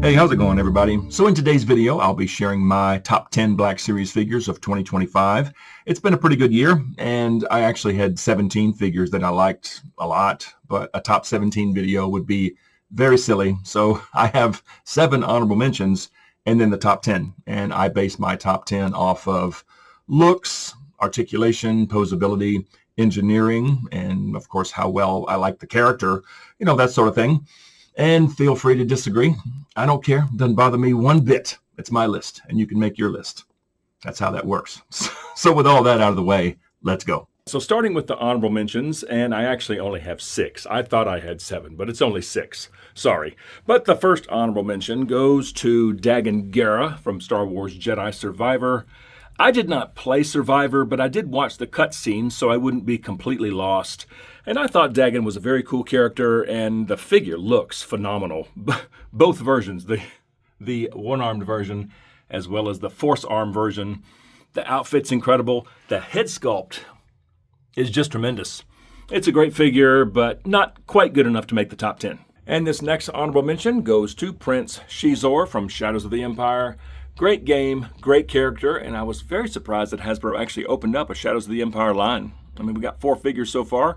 Hey, how's it going, everybody? So in today's video, I'll be sharing my top 10 Black Series figures of 2025. It's been a pretty good year, and I actually had 17 figures that I liked a lot, but a top 17 video would be very silly. So I have 7 honorable mentions and then the top 10, and I base my top 10 off of looks, articulation, posability, engineering, and of course how well I like the character, that sort of thing. And feel free to disagree. I don't care. It doesn't bother me one bit. It's my list, and you can make your list. That's how that works. So with all that out of the way, let's go. So starting with the honorable mentions, and I actually only have 6. I thought I had 7, but it's only 6. Sorry. But the first honorable mention goes to Dagan Gera from Star Wars Jedi Survivor. I did not play Survivor, but I did watch the cutscenes so I wouldn't be completely lost. And I thought Dagan was a very cool character, and the figure looks phenomenal. Both versions, the one-armed version as well as the force-arm version. The outfit's incredible. The head sculpt is just tremendous. It's a great figure, but not quite good enough to make the top 10. And this next honorable mention goes to Prince Shizor from Shadows of the Empire. Great game, great character, and I was very surprised that Hasbro actually opened up a Shadows of the Empire line. I mean, we got 4 figures so far.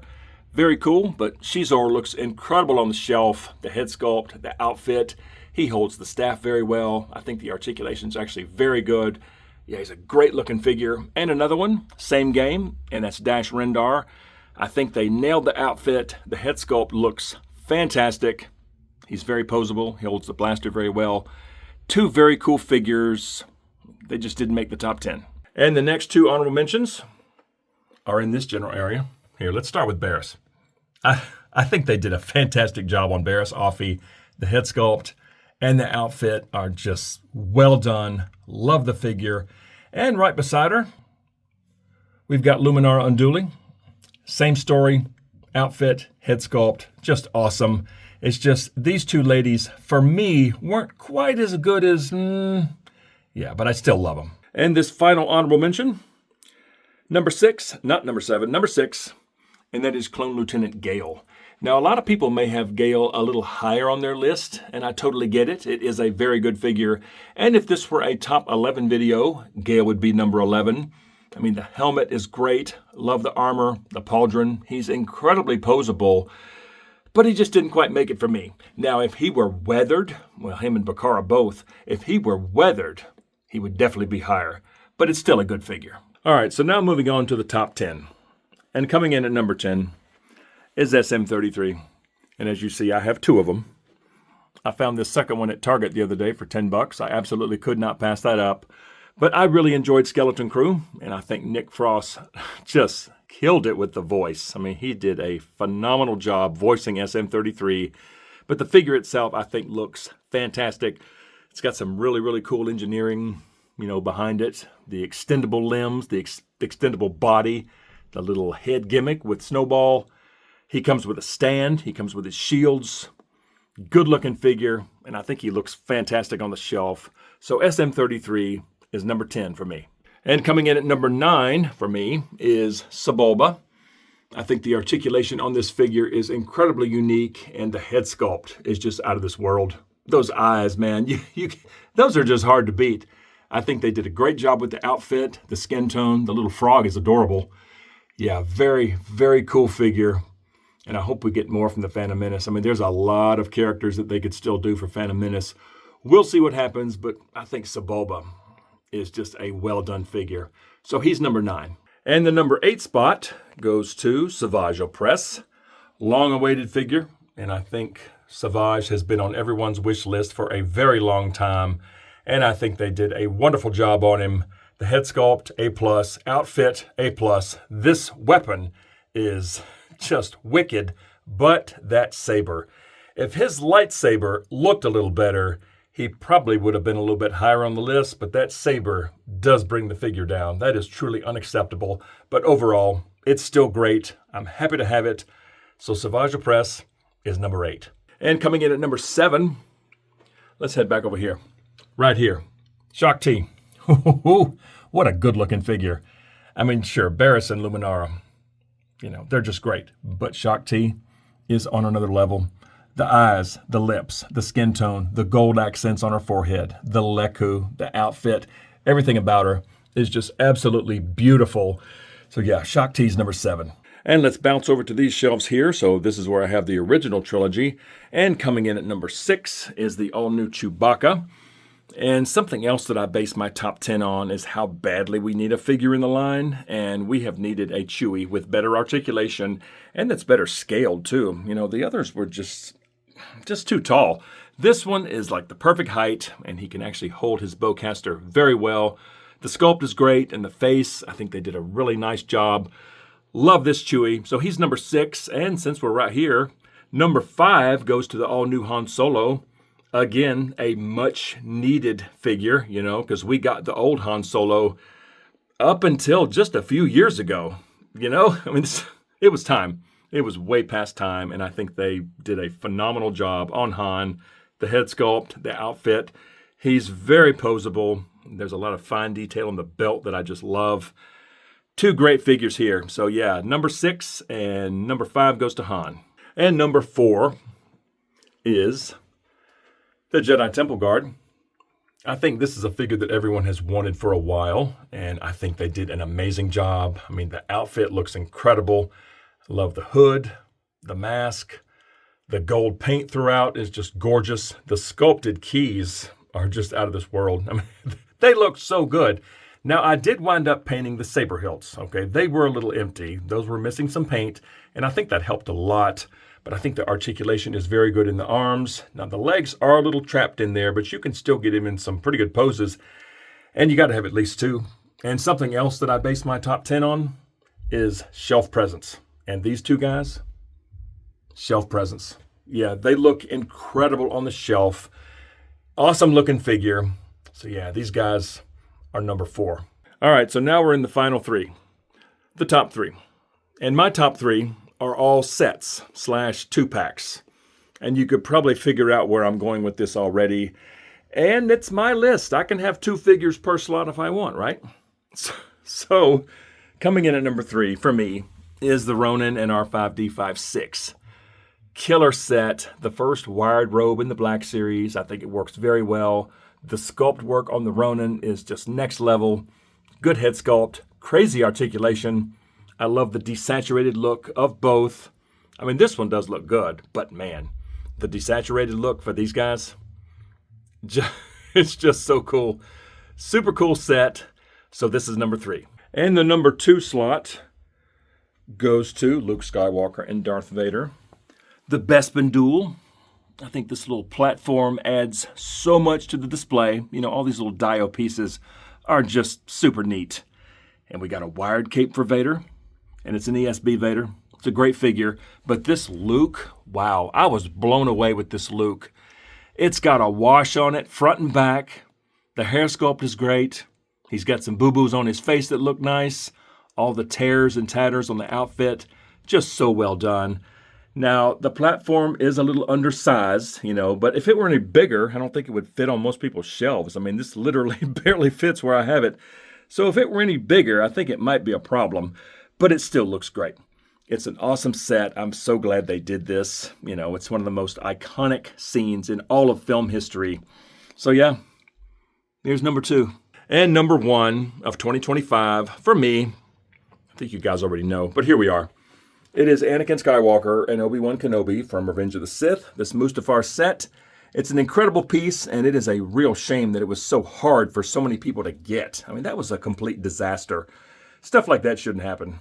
Very cool, but Shizor looks incredible on the shelf. The head sculpt, the outfit, he holds the staff very well. I think the articulation's actually very good. Yeah, he's a great looking figure. And another one, same game, and that's Dash Rendar. I think they nailed the outfit. The head sculpt looks fantastic. He's very posable. He holds the blaster very well. 2 very cool figures. They just didn't make the top 10. And the next 2 honorable mentions are in this general area. Here, let's start with Barris. I think they did a fantastic job on Barris Offee. The head sculpt and the outfit are just well done. Love the figure. And right beside her, we've got Luminara Unduli. Same story, outfit, head sculpt, just awesome. It's just these 2 ladies, for me, weren't quite as good as, but I still love them. And this final honorable mention, number 6, not number 7, number 6, and that is Clone Lieutenant Gale. Now, a lot of people may have Gale a little higher on their list, and I totally get it. It is a very good figure. And if this were a top 11 video, Gale would be number 11. I mean, the helmet is great. Love the armor, the pauldron. He's incredibly posable, but he just didn't quite make it for me. Now, if he were weathered, well, him and Bakara both, if he were weathered, he would definitely be higher, but it's still a good figure. All right, so now moving on to the top 10. And coming in at number 10 is SM33. And as you see, I have 2 of them. I found this second one at Target the other day for $10. I absolutely could not pass that up. But I really enjoyed Skeleton Crew, and I think Nick Frost just killed it with the voice. I mean, he did a phenomenal job voicing SM33. But the figure itself, I think, looks fantastic. It's got some really, really cool engineering, behind it. The extendable limbs, the extendable body, the little head gimmick with Snowball. He comes with a stand. He comes with his shields. Good looking figure. And I think he looks fantastic on the shelf. So SM33 is number 10 for me. And coming in at number 9 for me is Sebulba. I think the articulation on this figure is incredibly unique. And the head sculpt is just out of this world. Those eyes, man, those are just hard to beat. I think they did a great job with the outfit, the skin tone. The little frog is adorable. Yeah, very, very cool figure. And I hope we get more from the Phantom Menace. I mean, there's a lot of characters that they could still do for Phantom Menace. We'll see what happens, but I think Sebulba is just a well-done figure. So he's number 9. And the number 8 spot goes to Savage Opress. Long-awaited figure, and I think Savage has been on everyone's wish list for a very long time. And I think they did a wonderful job on him. The head sculpt, A+, outfit, A+. This weapon is just wicked, but that saber. If his lightsaber looked a little better, he probably would have been a little bit higher on the list, but that saber does bring the figure down. That is truly unacceptable, but overall, it's still great. I'm happy to have it. So Savage Opress is number 8. And coming in at number 7, let's head back over here. Right here, Shaak Ti. What a good-looking figure. I mean, sure, Barris and Luminara, they're just great. But Shaak Ti is on another level. The eyes, the lips, the skin tone, the gold accents on her forehead, the leku, the outfit, everything about her is just absolutely beautiful. So yeah, Shock Tease number 7. And let's bounce over to these shelves here. So this is where I have the original trilogy. And coming in at number 6 is the all-new Chewbacca. And something else that I base my top 10 on is how badly we need a figure in the line. And we have needed a Chewie with better articulation and that's better scaled too. You know, the others were just too tall. This one is like the perfect height, and he can actually hold his bowcaster very well. The sculpt is great, and the face, I think they did a really nice job. Love this Chewie. So he's number 6, and since we're right here, number 5 goes to the all-new Han Solo. Again, a much-needed figure, you know, because we got the old Han Solo up until just a few years ago. You know, I mean, it was time. It was way past time, and I think they did a phenomenal job on Han. The head sculpt, the outfit. He's very poseable. There's a lot of fine detail on the belt that I just love. 2 great figures here. So yeah, number 6 and number 5 goes to Han. And number 4 is the Jedi Temple Guard. I think this is a figure that everyone has wanted for a while, and I think they did an amazing job. I mean, the outfit looks incredible. Love the hood, the mask, the gold paint throughout is just gorgeous. The sculpted keys are just out of this world. I mean, they look so good. Now, I did wind up painting the saber hilts, okay? They were a little empty. Those were missing some paint, and I think that helped a lot. But I think the articulation is very good in the arms. Now, the legs are a little trapped in there, but you can still get him in some pretty good poses. And you got to have at least 2. And something else that I base my top 10 on is shelf presence. And these 2 guys, shelf presence. Yeah, they look incredible on the shelf. Awesome looking figure. So yeah, these guys are number 4. All right, so now we're in the final 3. The top 3. And my top 3 are all sets / 2-packs. And you could probably figure out where I'm going with this already. And it's my list. I can have 2 figures per slot if I want, right? So coming in at number 3 for me is the Ronin NR5D56. Killer set, the first wired robe in the Black Series. I think it works very well. The sculpt work on the Ronin is just next level. Good head sculpt, crazy articulation. I love the desaturated look of both. I mean, this one does look good, but man, the desaturated look for these guys, it's just so cool. Super cool set. So this is number 3. And the number 2 slot goes to Luke Skywalker and Darth Vader. The Bespin Duel. I think this little platform adds so much to the display. You know, all these little dio pieces are just super neat. And we got a wired cape for Vader, and it's an ESB Vader. It's a great figure. But this Luke, wow, I was blown away with this Luke. It's got a wash on it, front and back. The hair sculpt is great. He's got some boo-boos on his face that look nice. All the tears and tatters on the outfit, just so well done. Now, the platform is a little undersized, you know, but if it were any bigger, I don't think it would fit on most people's shelves. I mean, this literally barely fits where I have it. So if it were any bigger, I think it might be a problem, but it still looks great. It's an awesome set. I'm so glad they did this. You know, it's one of the most iconic scenes in all of film history. So yeah, here's number 2. And number 1 of 2025 for me, I think you guys already know, but here we are. It is Anakin Skywalker and Obi-Wan Kenobi from Revenge of the Sith, this Mustafar set. It's an incredible piece, and it is a real shame that it was so hard for so many people to get. I mean, that was a complete disaster. Stuff like that shouldn't happen.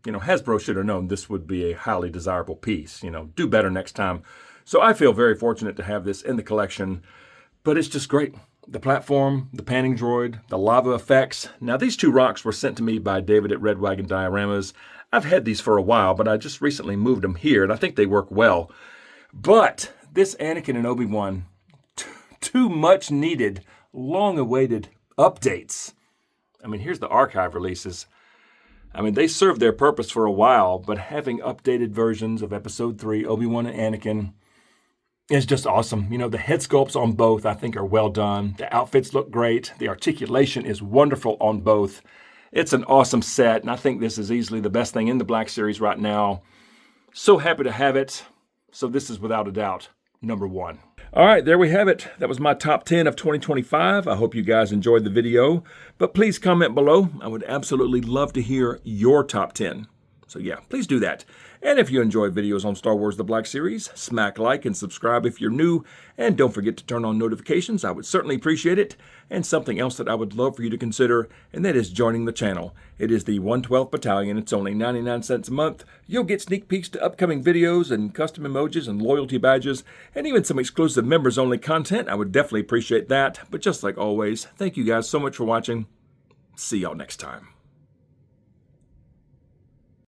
You know, Hasbro should have known this would be a highly desirable piece. You know, do better next time. So I feel very fortunate to have this in the collection, but it's just great. The platform, the panning droid, the lava effects. Now, these 2 rocks were sent to me by David at Red Wagon Dioramas. I've had these for a while, but I just recently moved them here, and I think they work well. But this Anakin and Obi-Wan, 2 much needed, long-awaited updates. I mean, here's the archive releases. I mean, they served their purpose for a while, but having updated versions of Episode 3, Obi-Wan and Anakin, is just awesome. You know, the head sculpts on both, I think, are well done. The outfits look great. The articulation is wonderful on both. It's an awesome set, and I think this is easily the best thing in the Black Series right now. So happy to have it. So this is without a doubt number one. All right, there we have it. That was my top 10 of 2025. I hope you guys enjoyed the video, but please comment below. I would absolutely love to hear your top 10. So yeah, please do that. And if you enjoy videos on Star Wars The Black Series, smack like and subscribe if you're new. And don't forget to turn on notifications. I would certainly appreciate it. And something else that I would love for you to consider, and that is joining the channel. It is the 112th Battalion. It's only 99 cents a month. You'll get sneak peeks to upcoming videos and custom emojis and loyalty badges, and even some exclusive members-only content. I would definitely appreciate that. But just like always, thank you guys so much for watching. See y'all next time.